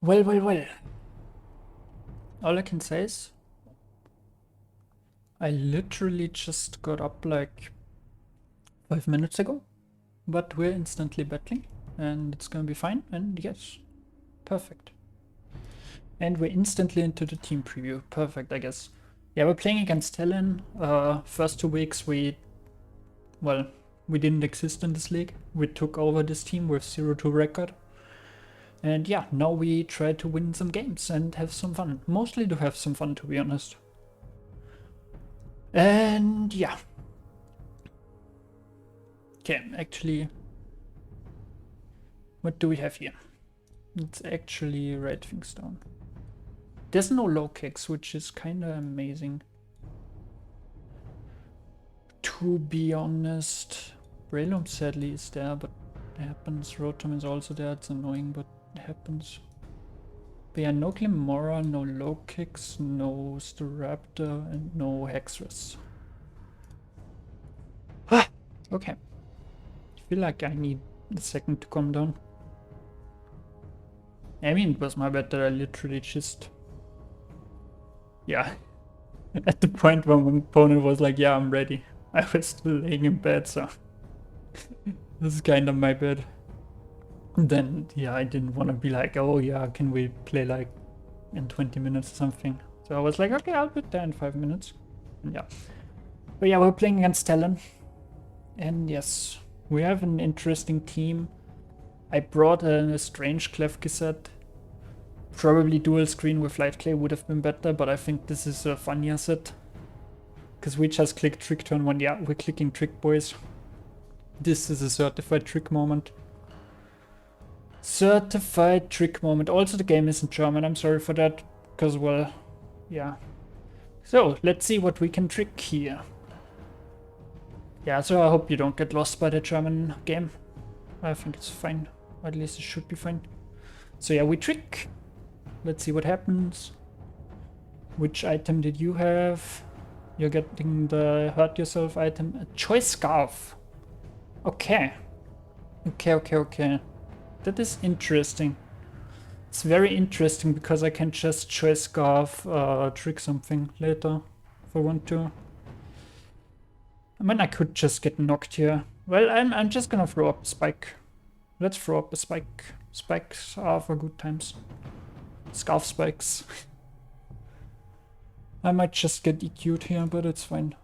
Well. All I can say is I literally just got up like 5 minutes ago, but we're instantly battling and it's gonna be fine, and yes, perfect. And we're instantly into the team preview. Perfect, I guess. Yeah, we're playing against Talyn. First 2 weeks we didn't exist in this league. We took over this team with 0-2 record. And yeah, now we try to win some games and have some fun. Mostly to have some fun, to be honest. And yeah. Okay, actually, what do we have here? Let's actually write things down. There's no low kicks, which is kinda amazing. To be honest, Braylum sadly is there, but it happens. Rotom is also there, it's annoying, but it happens. But yeah, no Glimora, no low kicks, no Staraptor, and no Hexrus. Okay. I feel like I need a second to calm down. I mean, it was my bad that I literally just... Yeah. At the point when my opponent was like, yeah, I'm ready. I was still laying in bed, so... This is kind of my bad. Then, yeah, I didn't want to be like, oh yeah, can we play like in 20 minutes or something. So I was like, okay, I'll be there in 5 minutes. And yeah. But yeah, we're playing against Talyn. And yes, we have an interesting team. I brought a strange Klefki set. Probably dual screen with Light Clay would have been better, but I think this is a funnier set. Because we just clicked Trick turn 1. Yeah, we're clicking Trick, boys. This is a certified trick moment. Certified trick moment. Also, the game isn't German. I'm sorry for that. Because, well, yeah. So, let's see what we can trick here. Yeah, so I hope you don't get lost by the German game. I think it's fine. Or at least it should be fine. So yeah, we trick. Let's see what happens. Which item did you have? You're getting the hurt yourself item. A choice scarf. Okay. Okay. That is interesting. It's very interesting because I can just choice scarf, trick something later if I want to. I mean, I could just get knocked here. Well, I'm just gonna throw up a spike. Let's throw up a spike. Spikes are for good times. Scarf spikes. I might just get EQ'd here, but it's fine.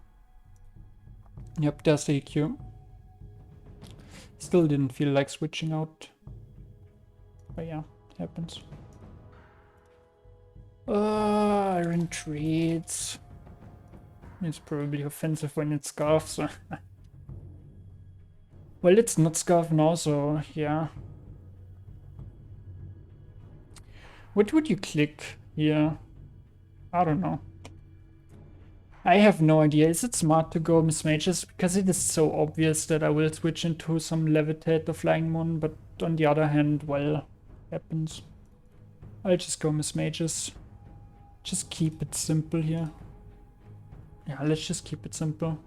Yep, there's the EQ. Still didn't feel like switching out. But yeah, it happens. Iron treats. It's probably offensive when it's scarf, so... Well, it's not scarf now, so yeah. What would you click here? I don't know. I have no idea. Is it smart to go Miss Mages? Because it is so obvious that I will switch into some Levitate or Flying Moon, but on the other hand, well, happens. I'll just go Miss Mages. Just keep it simple here. Yeah, let's just keep it simple.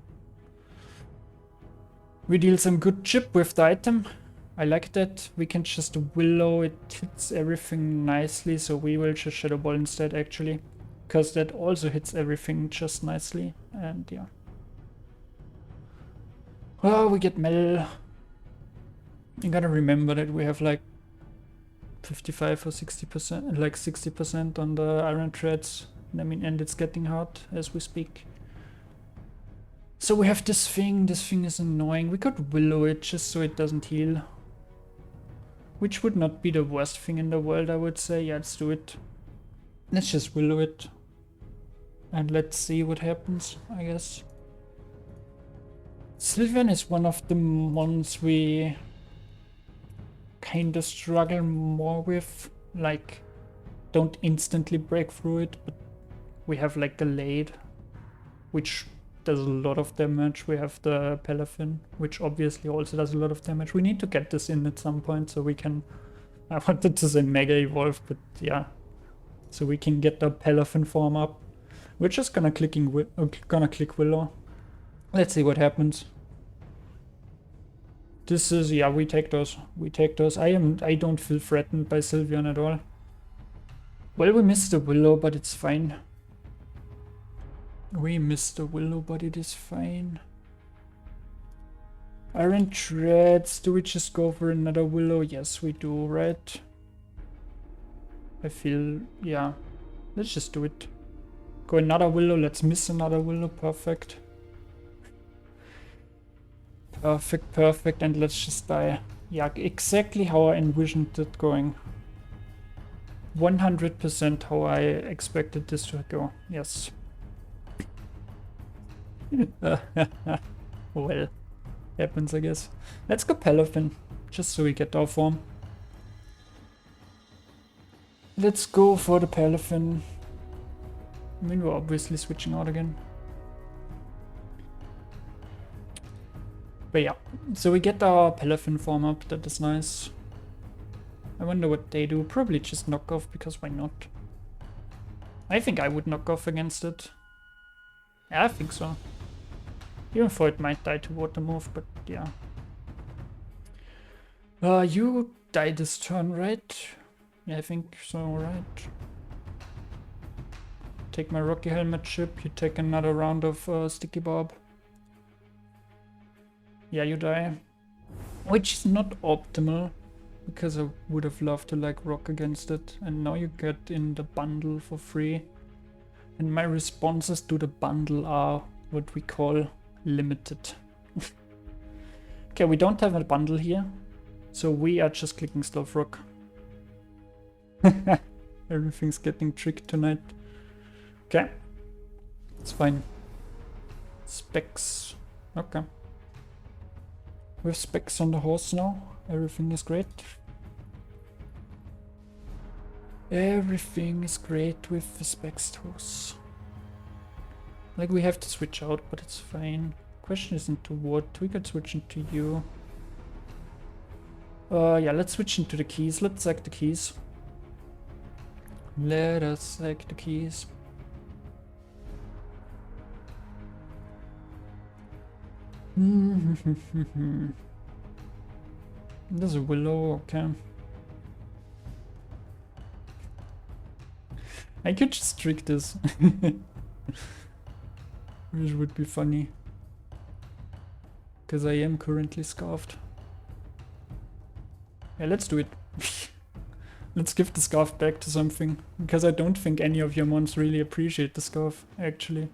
We deal some good chip with the item. I like that. We can just Willow. It hits everything nicely, so we will just Shadow Ball instead, actually. Because that also hits everything just nicely. And yeah. Oh, we get Mel. You gotta remember that we have like 55 or 60%, like 60% on the Iron Threads. I mean, and it's getting hard as we speak. So we have this thing is annoying. We could Willow it just so it doesn't heal. Which would not be the worst thing in the world, I would say. Yeah, let's do it. Let's just Willow it. And let's see what happens, I guess. Sylveon is one of the ones we kinda struggle more with. Like, don't instantly break through it, but we have like the Lade, which does a lot of damage. We have the Palafin, which obviously also does a lot of damage. We need to get this in at some point so we can... I wanted to say Mega Evolve, but yeah. So we can get the Palafin form up. We're just gonna click Willow. Let's see what happens. This is... yeah, we take those. We take those. I don't feel threatened by Sylveon at all. Well, we missed the willow, but it's fine. We missed the willow, but it is fine. Iron threads. Do we just go for another willow? Yes, we do, right? I feel, yeah. Let's just do it. Go another willow. Let's miss another willow. Perfect. Perfect, perfect. And let's just die. Yeah, exactly how I envisioned it going. 100% how I expected this to go. Yes. Well, happens, I guess. Let's go Palafin, just so we get our form. Let's go for the Palafin. I mean, we're obviously switching out again. But yeah, so we get our Palafin form up, that is nice. I wonder what they do. Probably just knock off, because why not? I think I would knock off against it. Yeah, I think so. Even though it might die to water move, but yeah. You die this turn, right? Yeah, I think so, right? Take my Rocky Helmet chip, you take another round of Sticky Bob. Yeah, you die. Which is not optimal, because I would have loved to like rock against it. And now you get in the bundle for free. And my responses to the bundle are what we call limited. Okay, we don't have a bundle here, so we are just clicking Stealth Rock. Everything's getting tricked tonight. Okay, it's fine. Specs. Okay. We have specs on the horse now. Everything is great. Everything is great with the specs horse. Like, we have to switch out, but it's fine. Question isn't to what. We could switch into you. Yeah, let's switch into the keys. Let's sack the keys. Let us sack the keys. There's a willow, okay. I could just trick this. Which would be funny. Because I am currently scarfed. Yeah, let's do it. Let's give the scarf back to something. Because I don't think any of your mons really appreciate the scarf, actually.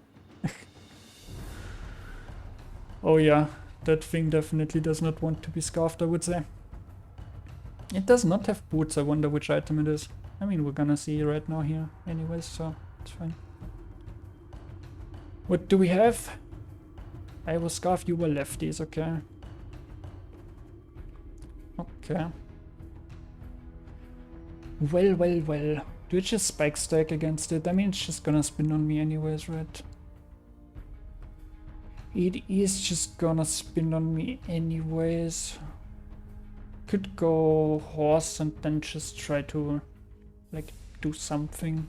Oh yeah, that thing definitely does not want to be scarfed, I would say. It does not have boots. I wonder which item it is. I mean, we're gonna see right now here anyways, so it's fine. What do we have? I was scarf, you were lefties, okay. Okay. Well, well, well. Do you just spike stack against it? I mean, it's just gonna spin on me anyways, right? It is just gonna spin on me anyways. Could go horse and then just try to, like, do something.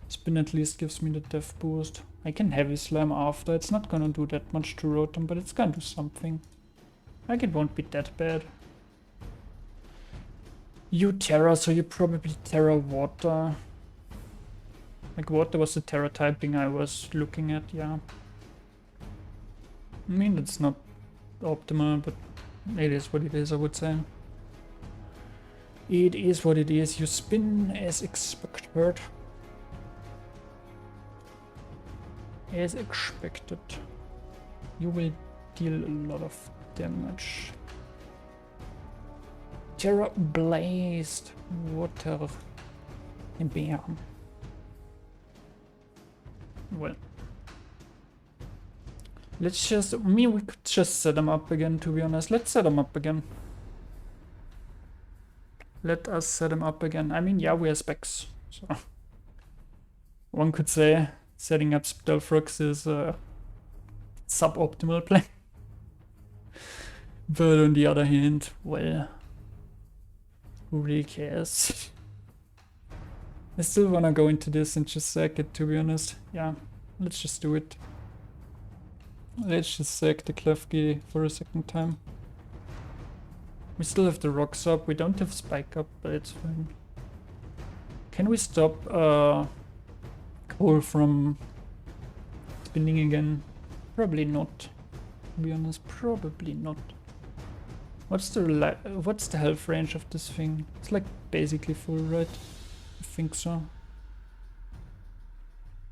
Spin at least gives me the death boost. I can heavy slam after. It's not gonna do that much to Rotom, but it's gonna do something. Like, it won't be that bad. You Terra, so you probably Terra Water. Like, Water was the Terra typing I was looking at, yeah. I mean, that's not optimal, but it is what it is, I would say. It is what it is. You spin as expected. As expected. You will deal a lot of damage. Terra Blazed Water Bam. Well. Let's just, we could just set them up again, to be honest. Let's set them up again. Let us set them up again. I mean, yeah, we have specs, so. One could say setting up Stealth Rocks is a suboptimal play. But on the other hand, well, who really cares? I still wanna go into this and just sack it, to be honest. Yeah, let's just do it. Let's just sack the Klefki for a second time. We still have the rocks up, we don't have spike up, but it's fine. Can we stop Cole from spinning again? Probably not. To be honest, probably not. What's the health range of this thing? It's like basically full, right? I think so.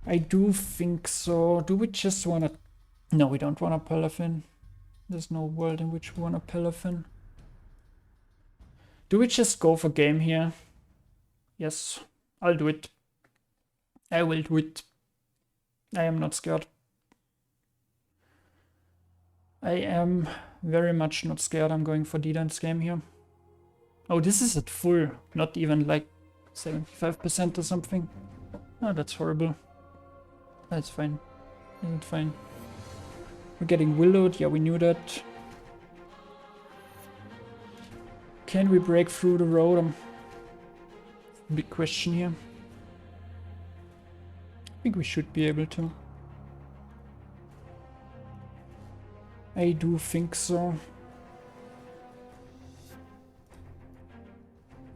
I do think so. Do we just wanna... No, we don't want a Palafin. There's no world in which we want a Palafin. Do we just go for game here? Yes, I'll do it. I will do it. I am not scared. I am very much not scared. I'm going for D-Dance game here. Oh, this is at full. Not even like 75% or something. Oh, that's horrible. That's fine. Isn't fine. We're getting willowed. Yeah, we knew that. Can we break through the road? Big question here. I think we should be able to. I do think so.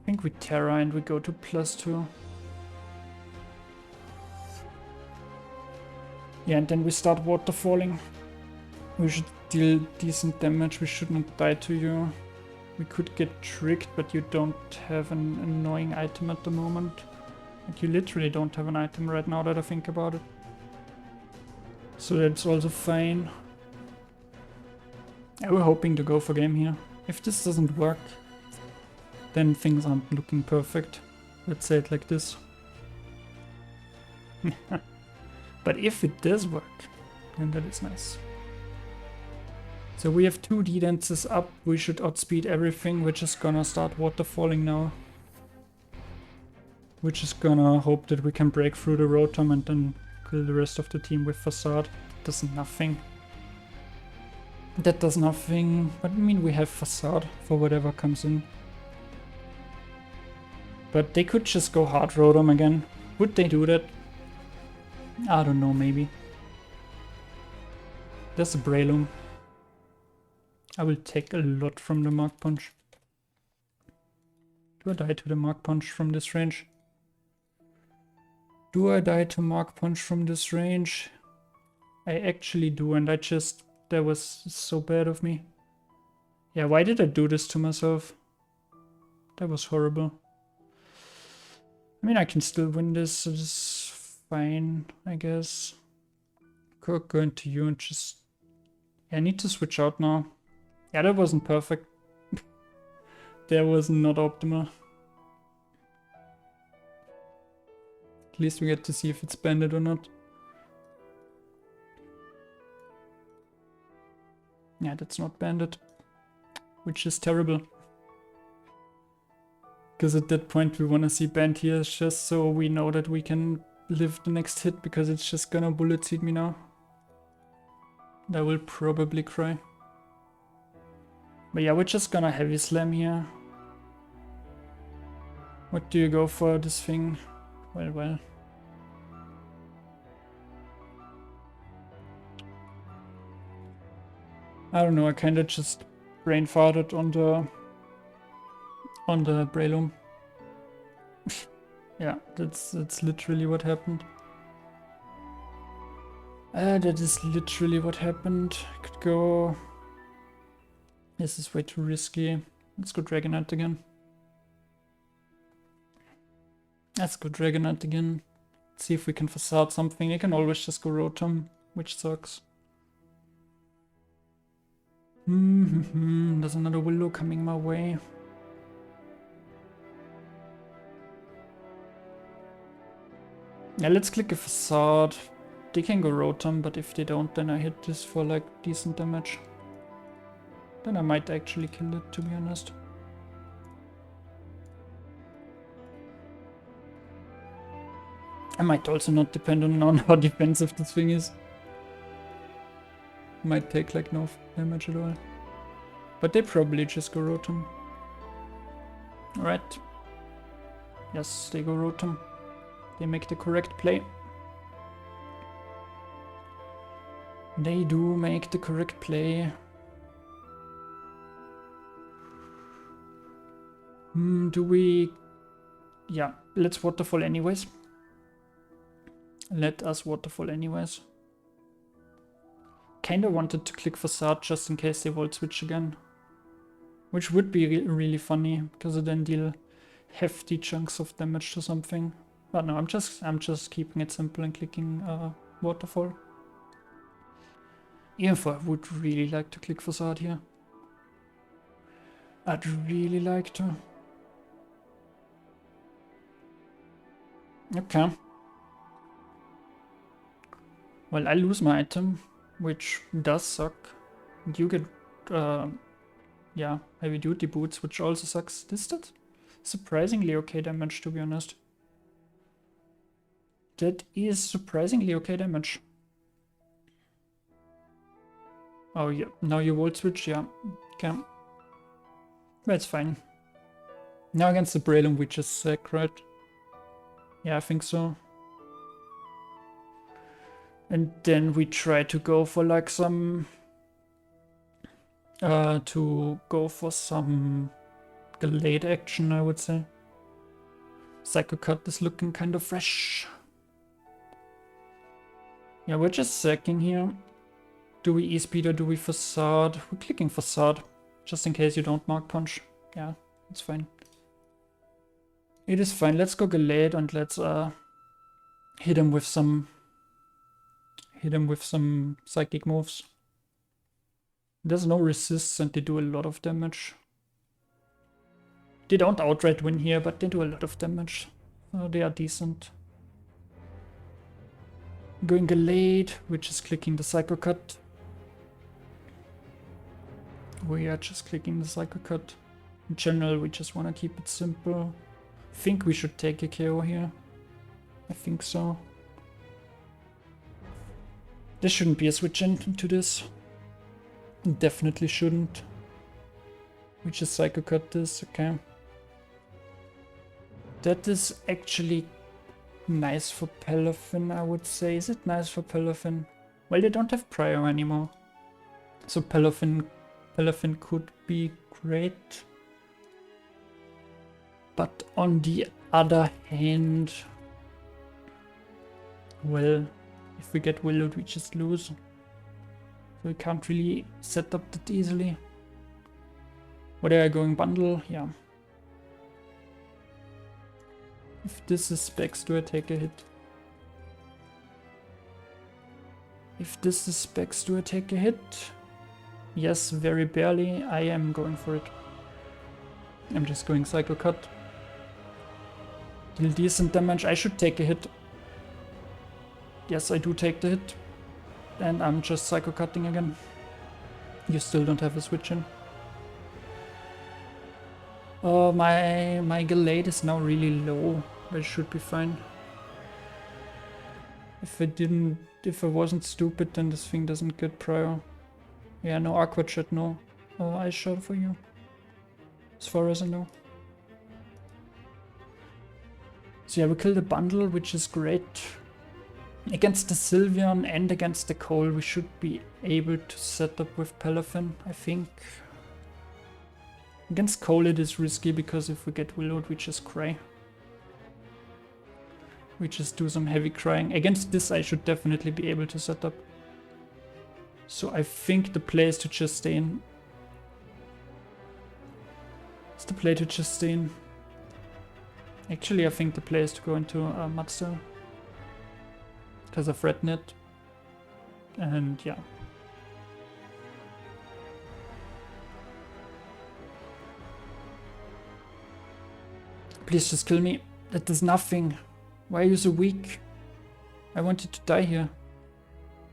I think we Terra and we go to +2. Yeah, and then we start waterfalling. We should deal decent damage. We should not die to you. We could get tricked, but you don't have an annoying item at the moment. Like, you literally don't have an item right now that I think about it. So that's also fine. I was hoping to go for game here. If this doesn't work, then things aren't looking perfect. Let's say it like this. But if it does work, then that is nice. So we have 2 D-Dances up. We should outspeed everything. We're just gonna start waterfalling now. We're just gonna hope that we can break through the Rotom and then kill the rest of the team with Facade. That does nothing. That does nothing. But I mean, we have Facade for whatever comes in. But they could just go hard Rotom again. Would they do that? I don't know, maybe. There's a Breloom. I will take a lot from the Mark Punch. Do I die to the Mark Punch from this range? Do I die to Mark Punch from this range? I actually do, and I just... That was so bad of me. Yeah, why did I do this to myself? That was horrible. I mean, I can still win this, so this is fine, I guess. Could go into you and just... Yeah, I need to switch out now. Yeah, that wasn't perfect. That was not optimal. At least we get to see if it's banded or not. Yeah, that's not banded. Which is terrible. Because at that point we want to see band here just so we know that we can live the next hit, because it's just gonna bullet seed me now. I will probably cry. But yeah, we're just gonna heavy slam here. What do you go for this thing? Well. I don't know, I kinda just brain farted on the Breloom. Yeah, that's literally what happened. That is literally what happened. I could go... This is way too risky. Let's go Dragonite again. Let's go Dragonite again. Let's see if we can Facade something. You can always just go Rotom, which sucks. There's another Willow coming my way. Yeah, let's click a Facade. They can go Rotom, but if they don't, then I hit this for like decent damage. Then I might actually kill it, to be honest. I might also not depend on how defensive this thing is. Might take like no damage at all. But they probably just go Rotom. Alright. Yes, they go Rotom. They make the correct play. They do make the correct play. Do we yeah, let's waterfall anyways. Let us waterfall anyways. Kinda wanted to click Facade just in case they Volt Switch again. Which would be really funny, because it then deal hefty chunks of damage to something. But no, I'm just keeping it simple and clicking Waterfall. Even if I would really like to click Facade here. I'd really like to. Okay. Well, I lose my item, which does suck. You get, yeah, heavy duty boots, which also sucks. This did surprisingly okay damage, to be honest. That is surprisingly okay damage. Oh yeah, now you Volt Switch, yeah. Okay. That's fine. Now against the Bralum, which is sacred. Yeah, I think so. And then we try to go for like some... delayed action, I would say. Psycho Cut is looking kind of fresh. Yeah, we're just sacking here. Do we E-Speed or do we Facade? We're clicking Facade, just in case you don't Mark Punch. Yeah, it's fine. It is fine. Let's go Gallade and let's hit him with some psychic moves. There's no resists and they do a lot of damage. They don't outright win here, but they do a lot of damage. So they are decent. Going Gallade, which is clicking the Psycho Cut. We are just clicking the Psycho Cut. In general, we just want to keep it simple. I think we should take a KO here. I think so. There shouldn't be a switch into this. Definitely shouldn't. We just Psycho Cut this, okay. That is actually nice for Pelothin, I would say. Is it nice for Pelothin? Well, they don't have Prior anymore. So Pelothin could be great. But on the other hand, well, if we get Willowed, we just lose. So we can't really set up that easily. What are I going bundle? Yeah. If this is specs, do I take a hit? If this is specs, do I take a hit? Yes, very barely. I am going for it. I'm just going Psycho Cut. Deal decent damage. I should take a hit. Yes, I do take the hit. And I'm just Psycho Cutting again. You still don't have a switch in. Oh, my Gallade is now really low. But it should be fine. If I wasn't stupid, then this thing doesn't get Prior. Yeah, no Aqua Jet, no Ice Shot for you. As far as I know. So yeah, we kill the bundle, which is great. Against the Sylveon and against the Cole, we should be able to set up with Pelothin, I think. Against Cole it is risky, because if we get Willowed, we just cry. We just do some heavy crying. Against this I should definitely be able to set up. So I think the play is to just stay in. It's the play to just stay in. Actually, I think the play is to go into Mudstone. Because of Red Net. And yeah. Please just kill me. That does nothing. Why are you so weak? I wanted to die here.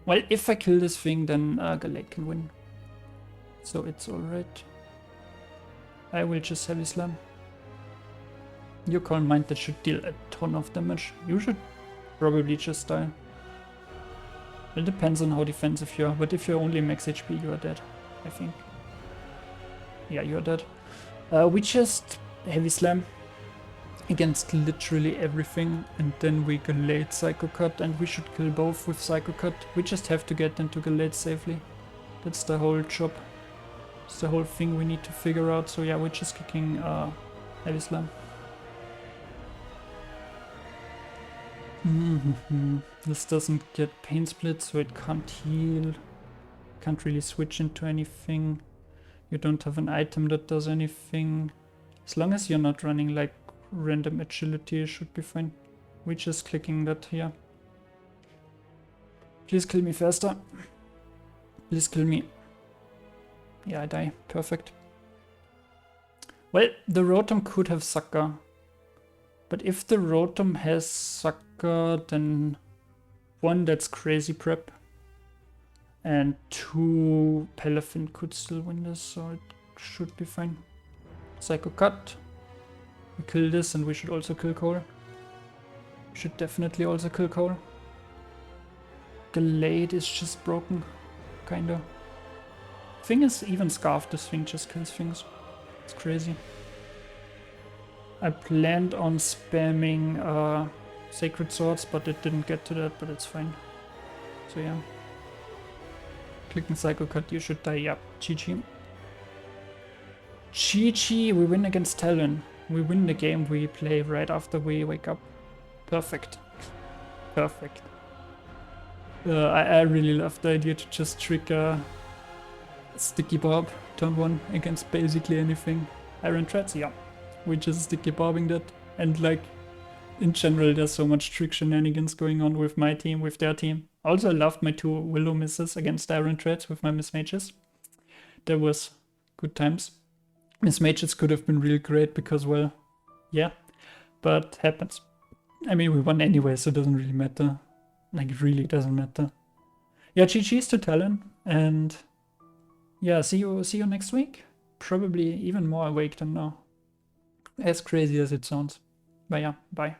Well, if I kill this thing, then Gallade can win. So it's alright. I will just Heavy Slam. Your Calm Mind, that should deal a ton of damage. You should probably just die. It depends on how defensive you are, but if you're only max HP, you are dead, I think. Yeah, you're dead. We just Heavy Slam against literally everything, and then we Gallade Psycho Cut, and we should kill both with Psycho Cut. We just have to get into Gallade safely. That's the whole job. It's the whole thing we need to figure out. So yeah, we're just kicking Heavy Slam. This doesn't get pain split, so it can't heal. Can't really switch into anything. You don't have an item that does anything. As long as you're not running like random agility, it should be fine. We're just clicking that here. Please kill me faster. Please kill me. Yeah, I die. Perfect. Well, the Rotom could have Sucker. But if the Rotom has Sucker, then 1, that's crazy prep. And 2, Palafin could still win this, so it should be fine. Psycho Cut. We kill this and we should also kill Cole. Should definitely also kill Cole. Glade is just broken, kinda. Thing is, even Scarf, this thing just kills things. It's crazy. I planned on spamming Sacred Swords, but it didn't get to that, but it's fine. So yeah. Clicking Psycho Cut, you should die. Yep, GG. GG, we win against Talyn. We win the game we play right after we wake up. Perfect. Perfect. I really love the idea to just trigger Sticky Bob turn 1 against basically anything. Iron Threads, yeah. We're just Sticky Bobbing that. And like, in general, there's so much trick shenanigans going on with my team, with their team. Also, I loved my 2 Willow misses against Iron Threads with my Miss Mages. That was good times. Miss Mages could have been really great because, well, yeah, but happens. I mean, we won anyway, so it doesn't really matter. Like, it really doesn't matter. Yeah, GG's to Talyn, and yeah, see you next week. Probably even more awake than now. As crazy as it sounds. But yeah, bye.